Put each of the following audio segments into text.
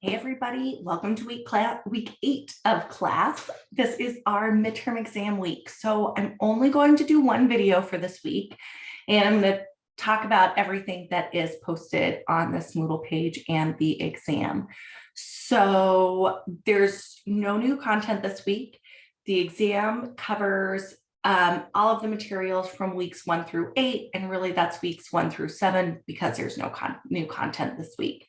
Hey everybody, welcome to week 8 of class. This is our midterm exam week. So I'm only going to do one video for this week, and I'm going to talk about everything that is posted on this Moodle page and the exam. So there's no new content this week. The exam covers all of the materials from weeks 1 through 8, and really that's weeks 1 through 7 because there's no new content this week.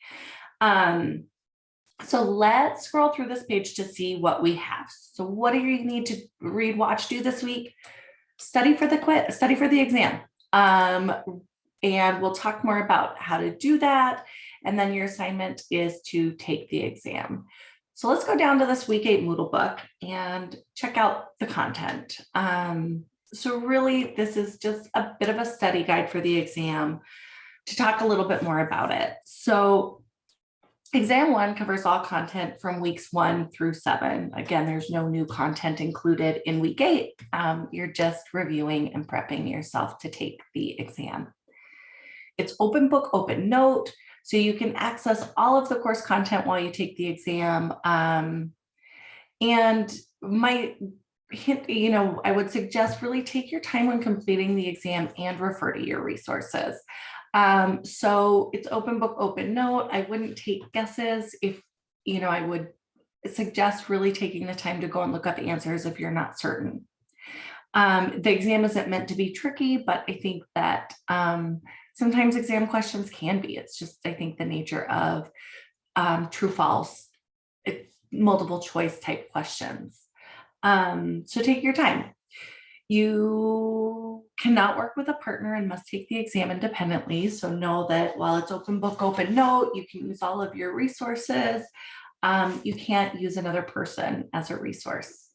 So let's scroll through this page to see what we have. So what do you need to read, watch, do this week? Study for the quiz, study for the exam. And we'll talk more about how to do that. And then your assignment is to take the exam. So let's go down to this week 8 Moodle book and check out the content. So really, this is just a bit of a study guide for the exam to talk a little bit more about it. So Exam 1 covers all content from weeks 1 through 7. Again, there's no new content included in week 8. You're just reviewing and prepping yourself to take the exam. It's open book, open note, so you can access all of the course content while you take the exam. And my hint, I would suggest really take your time when completing the exam and refer to your resources. So it's open book, open note. I wouldn't take guesses. If, I would suggest really taking the time to go and look up answers if you're not certain. The exam isn't meant to be tricky, but I think that sometimes exam questions can be. It's just, I think, the nature of true, false, multiple choice type questions. So take your time. You cannot work with a partner and must take the exam independently. So know that while it's open book, open note, you can use all of your resources. You can't use another person as a resource.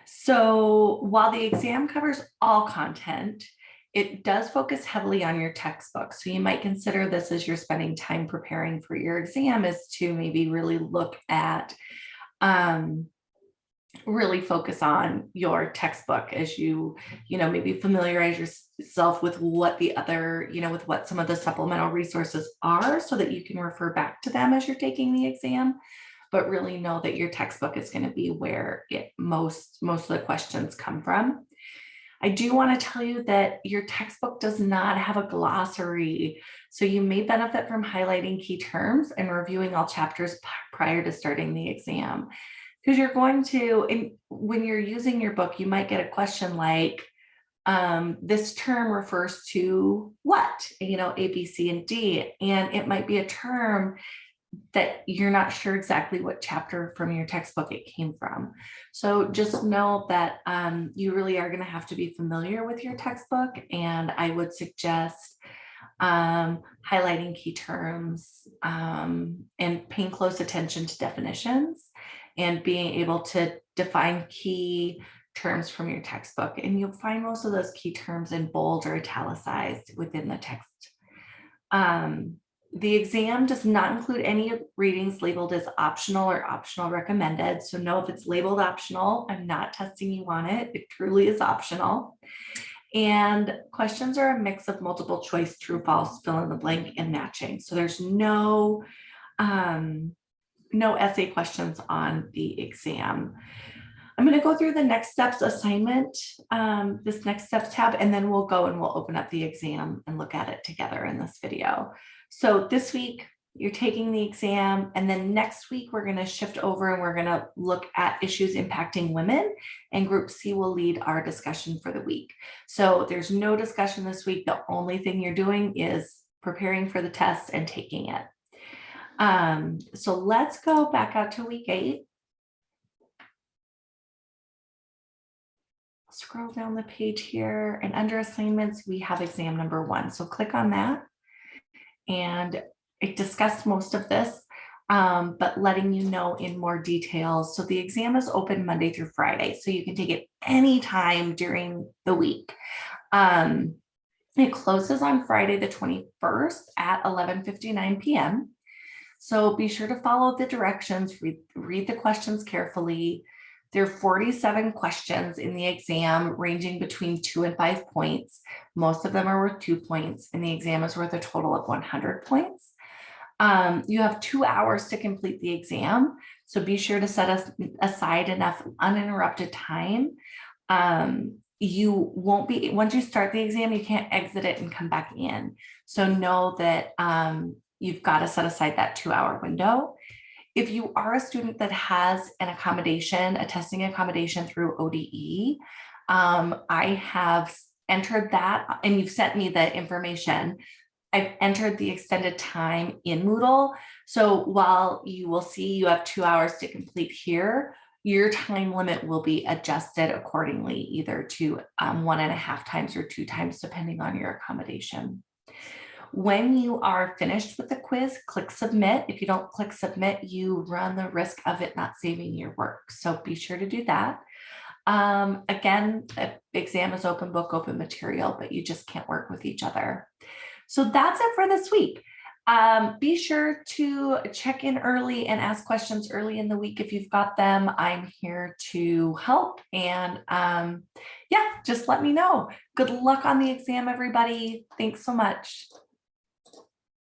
So while the exam covers all content, it does focus heavily on your textbook. So you might consider this as you're spending time preparing for your exam, is to maybe really look at really focus on your textbook as you maybe familiarize yourself with what the other, with what some of the supplemental resources are, so that you can refer back to them as you're taking the exam. But really know that your textbook is going to be where most of the questions come from. I do want to tell you that your textbook does not have a glossary, so you may benefit from highlighting key terms and reviewing all chapters prior to starting the exam. Because you're going to, when you're using your book, you might get a question like, this term refers to what? A, B, C, and D. And it might be a term that you're not sure exactly what chapter from your textbook it came from. So just know that you really are going to have to be familiar with your textbook. And I would suggest highlighting key terms and paying close attention to definitions, and being able to define key terms from your textbook. And you'll find most of those key terms in bold or italicized within the text. The exam does not include any readings labeled as optional or optional recommended. So know if it's labeled optional, I'm not testing you on it. It truly is optional. And questions are a mix of multiple choice, true, false, fill in the blank, and matching. So there's no essay questions on the exam. I'm going to go through the next steps assignment, this next steps tab, and then we'll open up the exam and look at it together in this video. So this week you're taking the exam, and then next week we're going to shift over and we're going to look at issues impacting women, and group C will lead our discussion for the week. So there's no discussion this week. The only thing you're doing is preparing for the test and taking it. So let's go back out to week 8. Scroll down the page here, and under assignments, we have exam number 1. So click on that, and it discussed most of this, but letting you know in more detail. So the exam is open Monday through Friday, so you can take it anytime during the week. It closes on Friday the 21st at 11:59 p.m. So be sure to follow the directions, read the questions carefully. There are 47 questions in the exam, ranging between 2 and 5 points. Most of them are worth 2 points, and the exam is worth a total of 100 points. You have 2 hours to complete the exam. So be sure to set aside enough uninterrupted time. You won't be, once you start the exam, you can't exit it and come back in. So know that you've got to set aside that 2-hour window. If you are a student that has an accommodation, a testing accommodation through ODE, I have entered that, and you've sent me the information. I've entered the extended time in Moodle. So while you will see you have 2 hours to complete here, your time limit will be adjusted accordingly, either to 1.5 times or 2 times, depending on your accommodation. When you are finished with the quiz, click submit. If you don't click submit, you run the risk of it not saving your work. So be sure to do that. Again, the exam is open book, open material, but you just can't work with each other. So that's it for this week. Be sure to check in early and ask questions early in the week if you've got them. I'm here to help, and yeah, just let me know. Good luck on the exam, everybody. Thanks so much.